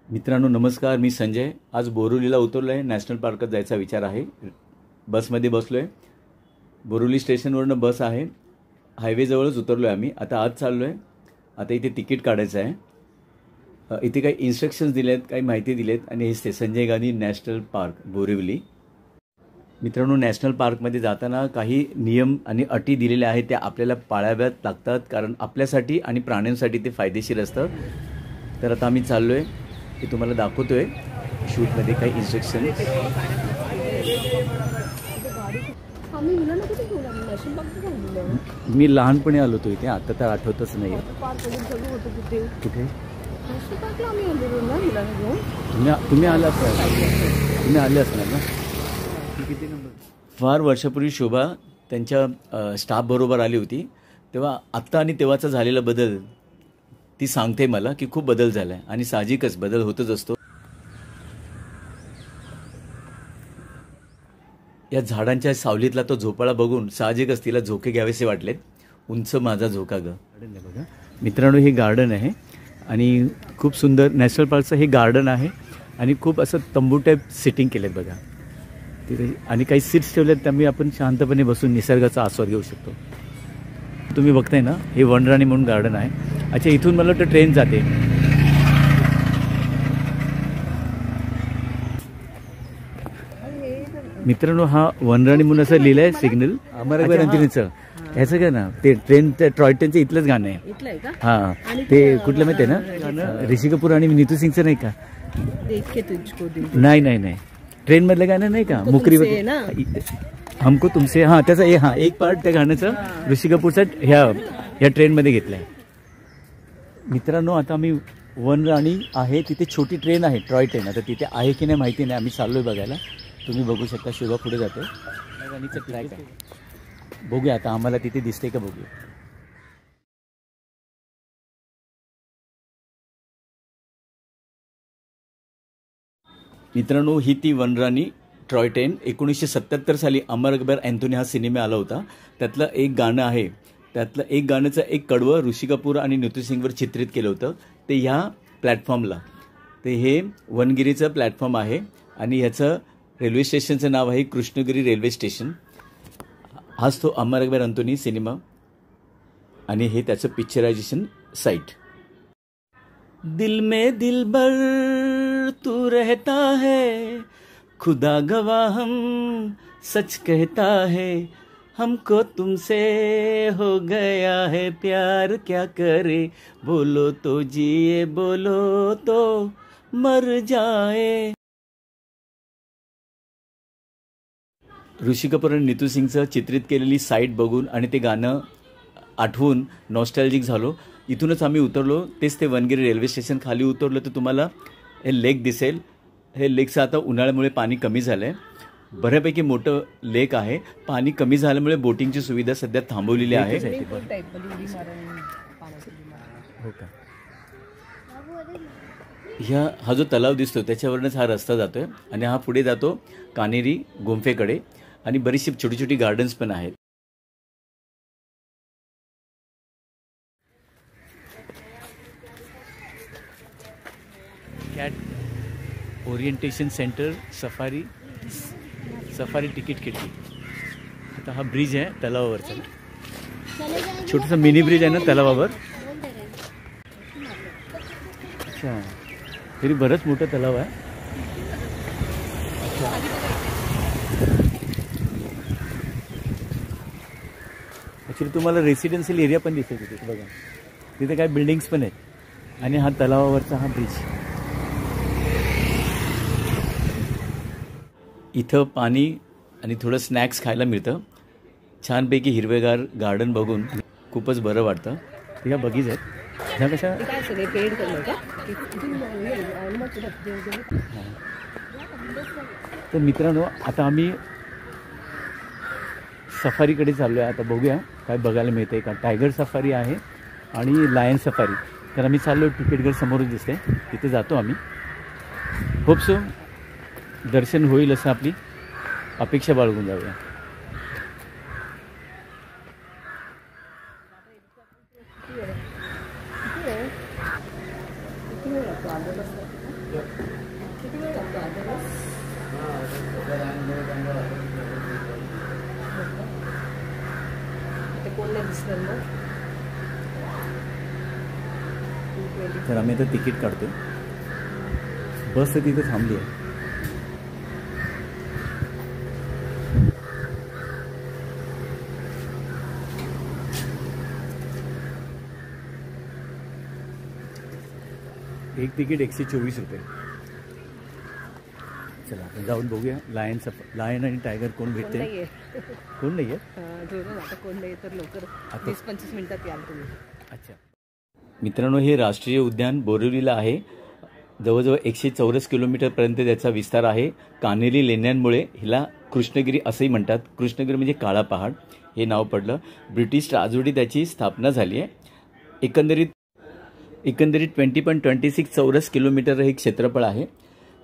मित्रांनो नमस्कार, मी संजय. आज बोरिवलीला उतरलो आहे. नॅशनल पार्कात जायचा विचार आहे. बसमध्ये बसलो आहे. बोरिवली स्टेशनवरनं बस आहे. हायवेजवळच उतरलो आहे आम्ही. आता आज चाललो आहे. आता इथे तिकीट काढायचं आहे. इथे काही इन्स्ट्रक्शन्स दिले आहेत, काही माहिती दिली आहेत आणि हे संजय गांधी नॅशनल पार्क बोरिवली. मित्रांनो, नॅशनल पार्कमध्ये जाताना काही नियम आणि अटी दिलेल्या आहेत, त्या आपल्याला पाळाव्यात लागतात, कारण आपल्यासाठी आणि प्राण्यांसाठी ते फायदेशीर असतं. तर आता आम्ही चाललो आहे. हे तुम्हाला दाखवतोय शूटमध्ये काही इन्स्ट्रक्शन. मी लहानपणी आलो होतो इथे, आता तर आठवतच नाही. कुठे तुम्ही आला असणार ना. किती नंबर? फार वर्षापूर्वी शोभा त्यांच्या स्टाफ बरोबर आली होती, तेव्हा आत्ता आणि तेव्हाचा झालेला बदल ती सांगते मला की खूप बदल झाला आहे. आणि साहजिकच बदल होतच असतो. या झाडांच्या सावलीतला तो झोपाळा बघून साहजिकच तिला झोके घ्यावेसे वाटलेत. उंच माझा झोका ग. बघा मित्रांनो, हे गार्डन आहे आणि खूप सुंदर नॅशनल पार्कचं हे गार्डन आहे. आणि खूप असं तंबू टाईप सिटिंग केलेत बघा तिथे, आणि काही सीट्स ठेवलेत, त्यामुळे आपण शांतपणे बसून निसर्गाचा आस्वाद घेऊ शकतो. तुम्ही बघताय ना, हे वनराणी म्हणून गार्डन आहे. अच्छा, इथून मला वाटतं ट्रेन जाते. मित्रांनो, हा वनराणी म्हणून असं लिहिलं आहे सिग्नल अमरावती रणजिनीचं. ह्याचं काय ना, ते ट्रेन टॉय ट्रेनचं इथलंच गाणं आहे. हां, ते कुठलं माहिती आहे ना, ऋषी कपूर आणि नीतू सिंगचं नाही का? नाही, ट्रेनमधलं गाणं नाही का, मुकरी हमको तुमसे. हां, त्याचा एक पार्ट त्या गाण्याचं ऋषी कपूरचा ह्या ट्रेनमध्ये घेतलं आहे. मित्रांनो, आता आम्ही वनराणी आहे तिथे छोटी ट्रेन आहे, टॉय ट्रेन. आता तिथे आहे की नाही माहिती नाही, आम्ही चाललोय बघायला. तुम्ही बघू शकता, शोभा पुढे जातो. राणीचं ट्रॅक आहे. बघूया आता आम्हाला तिथे दिसते का बघूया. मित्रांनो, ही ती वनराणी टॉय ट्रेन 1977 साली अमर अकबर अँथोनी हा सिनेमा आला होता. त्यातलं एक गाणं आहे, त्यातलं एक गाण्याचं एक कडवं ऋषी कपूर आणि नीतू सिंगवर चित्रित केलं होतं. ते ह्या प्लॅटफॉर्मला, ते हे वनगिरीचं प्लॅटफॉर्म आहे आणि ह्याचं रेल्वे स्टेशनचं नाव आहे कृष्णगिरी रेल्वे स्टेशन. हाच तो अमर अकबर अँथोनी सिनेमा आणि हे त्याचं पिक्चरायझेशन साईट. दिल में दिलबर तू रहता है, खुदा गवाह हम सच कहता है, हमको तुमसे हो गया है प्यार, क्या करे, बोलो तो जिए बोलो तो मर जाए. ऋषी कपूर आणि नीतू सिंगचं चित्रित केलेली साईट बघून आणि ते गाणं आठवून नॉस्टॅल्जिक झालो. इथूनच आम्ही उतरलो. तेच ते वनगिरी रेल्वे स्टेशन. खाली उतरलो तर तुम्हाला हे लेक दिसेल. हे लेकचं आता उन्हाळ्यामुळे पाणी कमी झालं आहे. बऱ्यापैकी मोठं लेक आहे. पाणी कमी झाल्यामुळे बोटिंगची सुविधा सध्या थांबवलेली आहे. हो का? हा जो तलाव दिसतो त्याच्यावरूनच हा रस्ता जातोय आणि हा पुढे जातो कानेरी गुंफेकडे. आणि बरीचशी छोटी छोटी गार्डन्स पण आहेत. Cat orientation centre, safari ticket खिडकी. आता हा ब्रिज आहे तलावावरचा, छोटासा मिनी ब्रिज आहे ना तलावावर. अच्छा, तरी बरंच मोठं तलाव आहे. ॲक्च्युली तुम्हाला रेसिडेन्शियल एरिया पण दिसेल तिथे बघा. तिथे काय बिल्डिंग्स पण आहेत आणि हा तलावावरचा हा ब्रिज. इथं पाणी आणि थोडं स्नॅक्स खायला मिळतं. छानपैकी हिरवेगार गार्डन बघून खूपच बरं वाटतं. ह्या बगीच आहेत ह्या कशा. तर मित्रांनो, आता आम्ही सफारीकडे चाललो आहे. आता बघूया काय बघायला मिळते का. टायगर सफारी आहे आणि लायन सफारी. तर आम्ही चाललो, तिकीटगड समोरच दिसते, तिथे जातो आम्ही. होप सो दर्शन होईल असं आपली अपेक्षा बाळगून जाऊया. किती वेळ लागतो आता बस? ते कोण नाही दिसणार मग. तर आम्ही आता तिकीट काढतो. बस तर तिथे थांबली आहे. एक तिकीट 124 रुपये. चला आपण जाऊन बघूया. लायन आणि टायगर कोण भेटते. कोण नाही आहे. आता कोण नाही तर लवकर 20-25 मिनिटात याल तुम्ही. अच्छा मित्रांनो, हे राष्ट्रीय उद्यान बोरिवलीला आहे. जवळजवळ 100 चौरस किलोमीटरपर्यंत त्याचा विस्तार आहे. कान्हेरी लेण्यांमुळे हिला कृष्णगिरी असंही म्हणतात. कृष्णगिरी म्हणजे काळा पहाड हे नाव पडलं. ब्रिटिश राजवटी त्याची स्थापना झाली आहे. एकंदरीत 20.26 चौरस किलोमीटर हे क्षेत्रफळ आहे.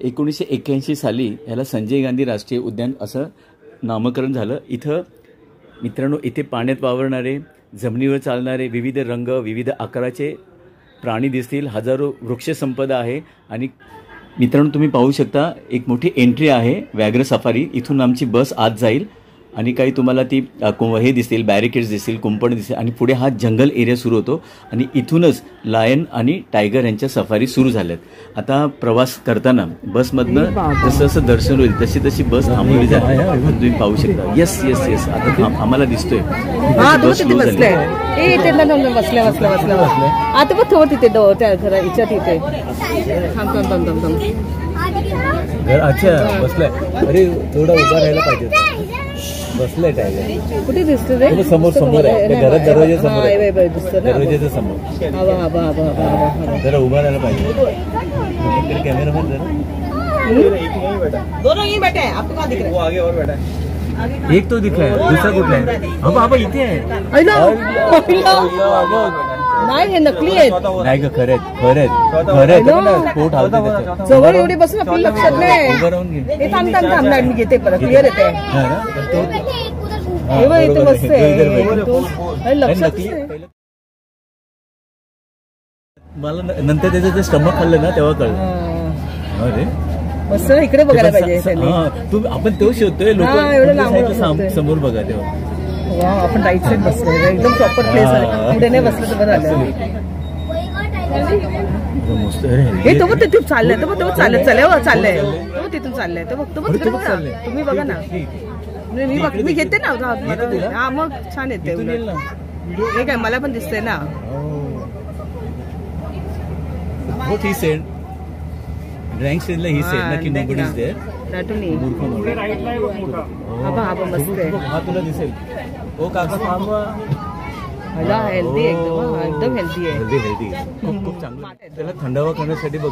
1981 साली याला संजय गांधी राष्ट्रीय उद्यान असं नामकरण झालं. इथं मित्रांनो, इथे पाण्यात वावरणारे, जमिनीवर चालणारे, विविध रंग, विविध आकाराचे प्राणी दिसतील. हजारो वृक्षसंपदा आहे. आणि मित्रांनो, तुम्ही पाहू शकता एक मोठी एंट्री आहे व्याघ्र सफारी. इथून आमची बस आत जाईल आणि काही तुम्हाला ती हे दिसतील, बॅरिकेड्स दिसतील, कुंपण दिसतील. आणि पुढे हा जंगल एरिया सुरू होतो आणि इथूनच लायन आणि टायगर यांच्या सफारी सुरू झाल्यात. आता प्रवास करताना बसमधनं जसं जसं दर्शन होईल तशी तशी बस थांबवली जाते. तुम्ही पाहू शकता. येस येस येस आता आम्हाला दिसतोय बस स्लो झाली. आता बघ थोडं तिथे जरा इच्छा तिथे. अच्छा बसलाय. अरे थोडा उभा राहायला पाहिजे. बसलाय टायगर. कुठे दिसतो रे. समोर समोर आहे. घरात दरवाजा समोर आहे. दरवाजाच्या समोर. जरा उभा राहायला पाहिजे. इकडे कॅमेरामॅन जरा. दोनों यहीं बैठे हैं. आपको कहाँ दिख रहा है? वो आगे और बैठा है. एक तो दिखा है, दूसरा कुठला आहे. हा बाबा इथे आहे. नाही हे नकली आहेत. नाही ग, खरे पोट हालते. जवळ एवढी बसून आपल्याला लक्षात नाही. हे थांब मी घेते परत. क्लिअर येते. इथे बसते लक्षात. मला नंतर त्याचं ते स्टमक खाल्लं ना तेव्हा कळलं. अरे मस्त इकडे बघायला पाहिजे. आपण तो शोधतोय. लोक समोर बघा तेव्हा. आपण राईट साईड बसलो. एकदम प्रॉपर प्लेस आहे. पुढे नाही बसलं तर बरं झालं. हे तो तिथून चाललंय. तो चालत चाललंय. तो तिथून चाललंय. तो तिकडे बघा. तुम्ही बघा ना. मी घेते ना. हा मग छान येते. हे काय मला पण दिसतंय ना. ड्रॉइंग स्टेजला ही सेट ना की नोबडी इज देयर. नाटुनी हा मस्त आहे. हा तुला दिसेल. ओ काका थांबवा. हेल्दी एकदम हेल्दी आहे. हेल्दी खूप चांगलं. त्याला थंडावा करण्यासाठी बघ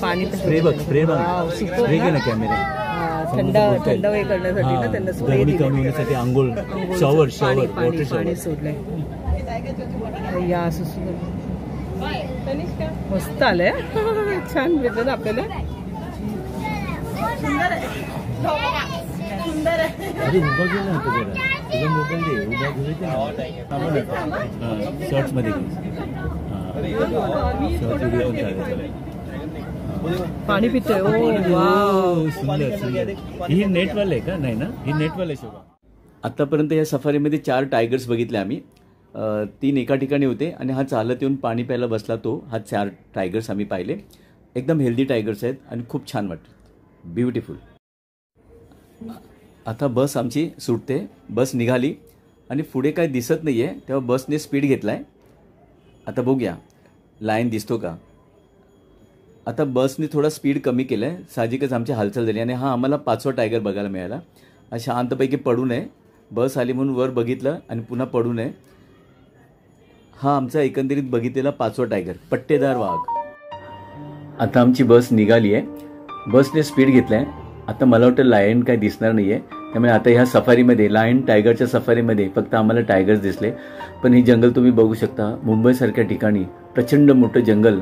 पाणी स्प्रे बघ. स्प्रे घे ना कॅमेरा. थंड हे करण्यासाठी ना त्यांना स्प्रे कमी होण्यासाठी आंघोळ शॉवर पाणी सोडलंय. या असं मस्त आलंय. छान भेटलं ना आपल्याला. अरे उभा गेला होता जरा. तुझा मोबाईल दे. उभा घेऊन शॉर्ट्स मध्ये पाणी पितोय. सुंदर. ही नेटवाले का नाही ना. ही नेटवाले शोभा. आतापर्यंत या सफारीमध्ये 4 टायगर्स बघितले आम्ही. 3 एका ठिकाणी होते आणि हा चालत येऊन पाणी प्यायला बसला तो. हा 4 टायगर्स आम्ही पाहिले. एकदम हेल्दी टायगर्स आहेत आणि खूप छान वाटतं. ब्युटिफुल. आता बस आमची सुटते. बस निघाली आणि पुढे काय दिसत नाही आहे तेव्हा बसने स्पीड घेतला आहे. आता बघूया लाईन दिसतो का. आता बसने थोडा स्पीड कमी केला आहे. साहजिकच आमची हालचाल झाली आणि हा आम्हाला 5वा टायगर बघायला मिळाला. शांतपैकी पडू नये. बस आली म्हणून वर बघितलं आणि पुन्हा पडू नये. हा आमचा एकंदरीत बघितलेला 5वा टायगर पट्टेदार वाघ. आता आमची बस निघाली आहे. बसने स्पीड घेतला आहे. आता मला वाटतं लायन काय दिसणार नाही आहे. त्यामुळे आता ह्या सफारीमध्ये लायन टायगरच्या सफारीमध्ये फक्त आम्हाला टायगर्स दिसले. पण हे जंगल तुम्ही बघू शकता. मुंबईसारख्या ठिकाणी प्रचंड मोठं जंगल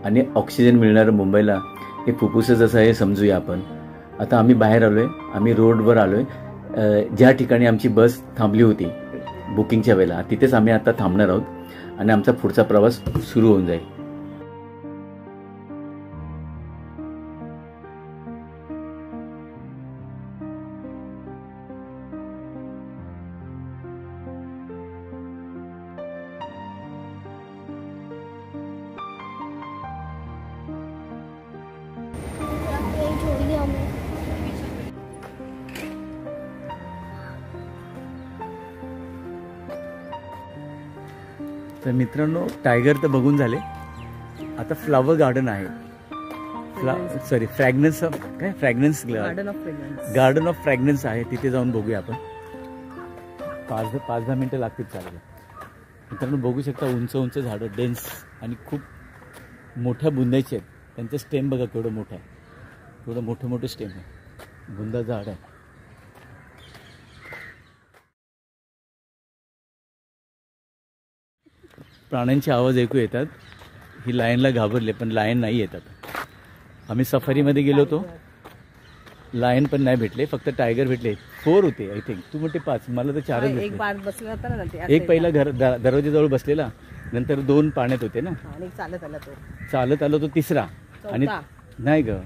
आणि ऑक्सिजन मिळणारं मुंबईला हे फुफ्फुसच असं हे समजूया आपण. आता आम्ही बाहेर आलो आहे. आम्ही रोडवर आलो आहे. ज्या ठिकाणी आमची बस थांबली होती बुकिंगच्या वेळेला तिथेच आम्ही आता थांबणार आहोत आणि आमचा पुढचा प्रवास सुरू होऊन जाईल. तर मित्रांनो टायगर तर बघून झाले, आता फ्लावर गार्डन आहे. फ्रॅग्रन्स काय फ्रॅग्रन्स गार्डन ऑफ फ्रॅग्रन्स आहे, तिथे जाऊन बघूया आपण. 5-10 मिनटं लागतील चालायला. मित्रांनो बघू शकता उंच उंच झाडं, डेन्स आणि खूप मोठ्या बुंद्याचे आहेत. त्यांचं स्टेम बघा केवढं मोठं आहे, केवढं मोठं मोठं स्टेम आहे, बुंदा झाड आहे. प्राण्यांचे आवाज ऐकू येतात. ही लायनला घाबरले पण लायन नाही येतात. आम्ही सफारीमध्ये गेलो होतो, लायन पण नाही भेटले, फक्त टायगर भेटले. 4 होते आय थिंक. तू म्हणते 5, मला तर 4च भेटले. एक पहिला दरवाजेजवळ बसलेला, नंतर 2 पाण्यात होते ना, चालत आलो तो तिसरा, आणि नाही ग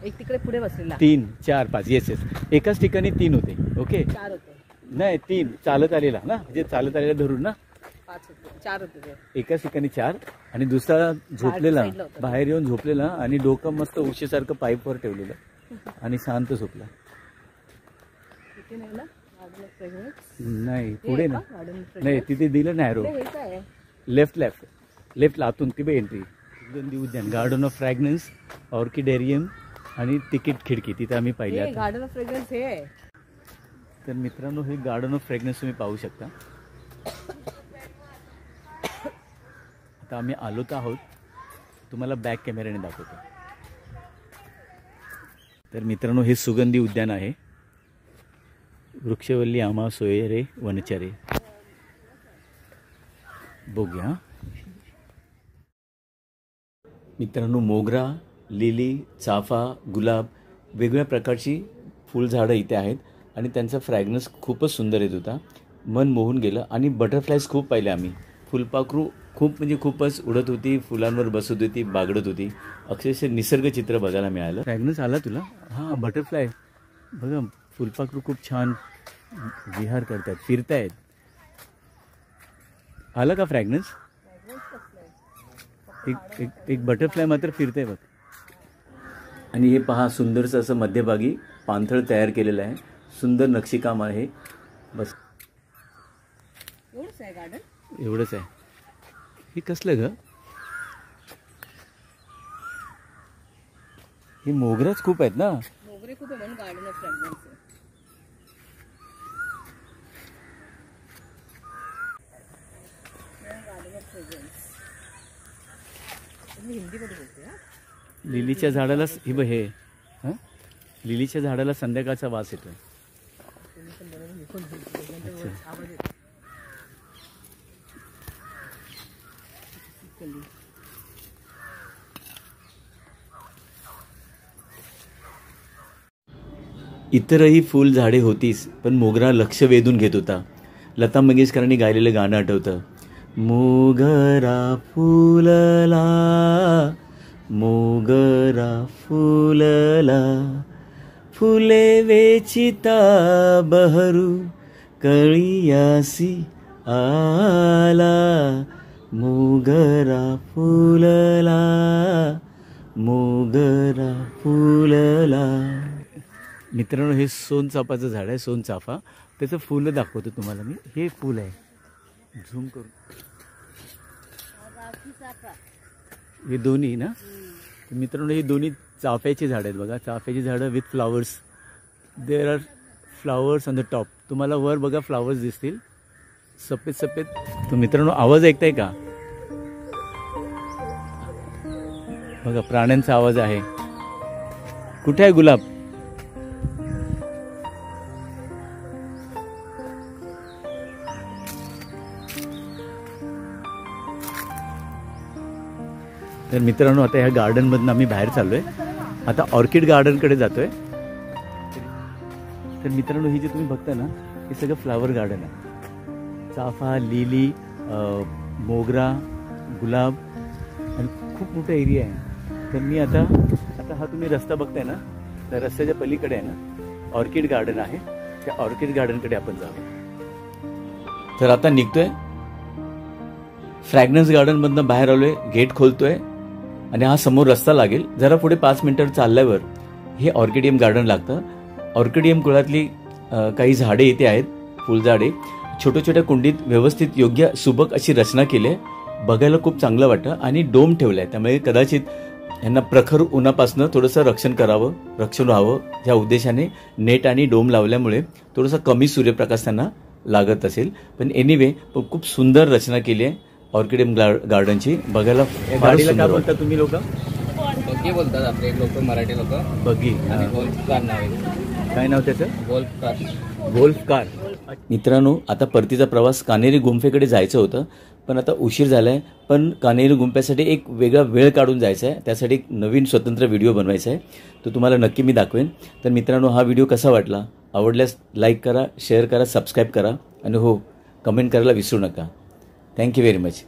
एक तिकडे पुढे बसलेला 3, 4, 5 येस एकाच ठिकाणी 3 होते. ओके 4 होते, नाही 3 चालत आलेला ना, म्हणजे चालत आलेला धरून ना 5 होते, 4 होते. एकाच ठिकाणी 4 आणि दुसरा झोपलेला, बाहेर येऊन झोपलेला आणि डोकं मस्त उशीसारखं पाईपवर ठेवलेलं आणि शांत झोपला. नाही पुढे ना, नाही तिथे दिलं नाही रो, लेफ्ट आतून ती एंट्री. सुगंधी उद्यान, गार्डन ऑफ फ्रॅग्रन्स, ऑर्किडेरियम आणि तिकीट खिडकी तिथे आम्ही पाहिले. गार्डन ऑफ फ्रॅग्रन्स हे. तर मित्रांनो हे गार्डन ऑफ फ्रॅग्रन्स तुम्ही पाहू शकता. आता आम्ही आलोत आहोत, तुम्हाला बॅक कॅमेऱ्याने दाखवतो. तर मित्रांनो हे सुगंधी उद्यान आहे, वृक्षवल्ली आम्हा सोयरे वनचरे. बघूया मित्रांनो, मोगरा, लिली, चाफा, गुलाब, वेगवेगळ्या प्रकारची फुलझाडं इथे आहेत आणि त्यांचा फ्रॅग्रन्स खूपच सुंदर येत होता, मन मोहून गेलं. आणि बटरफ्लायज खूप पाहिले आम्ही, फुलपाखरू खूप म्हणजे खूपच उडत होती, फुलांवर बसत होती, बागडत होती. अक्षरशः निसर्ग चित्र बघायला मिळालं. फ्रॅग्रन्स आला तुला? हां बटरफ्लाय बघा, फुलपाखरू खूप छान विहार करतात, फिरतायत. आला का फ्रॅग्रन्स? एक बटरफ्लाय मात्र फिरतंय बघ. आणि हे पहा सुंदरसं असं मध्यभागी पाणथळ तयार केलेलं आहे, सुंदर नक्षीकाम आहे. बस एवढंच आहे गार्डन, एवढंच आहे. हे कसलं ग? हे मोगराच खूप आहेत ना, मोगरे खूप आहे म्हणून गार्डन ऑफ फ्रॅग्रन्स. हिंदीमध्ये बोलते. लिलीच्या झाडाला हे लिलीच्या झाडाला संध्याकाळचा वास येतोय. इतरही फुल झाडे होतीच, पण मोगरा लक्ष वेधून घेत होता. लता मंगेशकरांनी गायलेलं गाणं आठवतं, मोगरा फुलला, मोगरा फुलला, फुले वेचिता बहरू, कळियासी आला, मोगरा फुलला, मोगरा फुलला. मित्रांनो हे सोनचाफाचं झाड आहे, सोनचाफा. त्याचं फुलं दाखवतो तुम्हाला मी. हे फुल आहे, झूम करू. हे दोन्ही ना मित्रांनो, हे दोन्ही चाफ्याची झाडं आहेत बघा, चाफ्याची झाडं with flowers. There are flowers on the top. तुम्हाला वर बघा फ्लावर्स दिसतील सफेद सफेद. तर मित्रांनो आवाज ऐकताय का? बघा प्राण्यांचा आवाज आहे. कुठे आहे गुलाब? तर मित्रांनो आता ह्या गार्डनमधून आम्ही बाहेर चाललोय, आता ऑर्किड गार्डनकडे जातोय. तर मित्रांनो ही जे तुम्ही बघता ना, हे सगळं फ्लावर गार्डन आहे. चाफा, लिली, मोगरा, गुलाब आणि खूप मोठा एरिया आहे. तर मी आता हा तुम्ही रस्ता बघताय ना, तर रस्त्याच्या पलीकडे आहे ना ऑर्किड गार्डन आहे. त्या ऑर्किड गार्डनकडे आपण जाऊ. तर आता निघतोय, फ्रॅग्रन्स गार्डन मधनं बाहेर आलोय, गेट खोलतोय आणि हा समोर रस्ता लागेल. जरा पुढे 5 मिनिटं चालल्यावर हे ऑर्किडियम गार्डन लागतं. ऑर्किडियम कुळातली काही झाडे इथे आहेत, फुलझाडे. छोट्या छोट्या कुंडीत व्यवस्थित योग्य सुबक अशी रचना केली आहे. बघायला खूप चांगलं वाटतं आणि डोम ठेवलं आहे, त्यामुळे कदाचित यांना प्रखर उन्हापासनं थोडंसं रक्षण व्हावं ह्या उद्देशाने नेट आणि डोम लावल्यामुळे थोडंसं कमी सूर्यप्रकाश त्यांना लागत असेल. पण एनिवे खूप सुंदर रचना केली आहे ऑर्किडियम गार्डनची. बघायला गाडीला काय बोलता तुम्ही लोक? बग्गी बोलतात आपले लोक, मराठी लोक. बग्गी. आणि गोल्फ कार नाव आहे. काय नाव त्याचं? Golf car. Golf car. मित्रांनो, आता परतीचा प्रवास कान्हेरी गुंफेकडे जायचं होतं, पण आता उशीर झाला आहे. पण कान्हेरी गुंफ्यासाठी एक वेगळा वेळ काढून जायचा आहे, त्यासाठी एक नवीन स्वतंत्र व्हिडिओ बनवायचा आहे, तो तुम्हाला नक्की मी दाखवेन. तर मित्रांनो, हा व्हिडिओ कसा वाटला? आवडल्यास लाईक करा, शेअर करा, सबस्क्राईब करा आणि हो, कमेंट करायला विसरू नका. Thank you very much.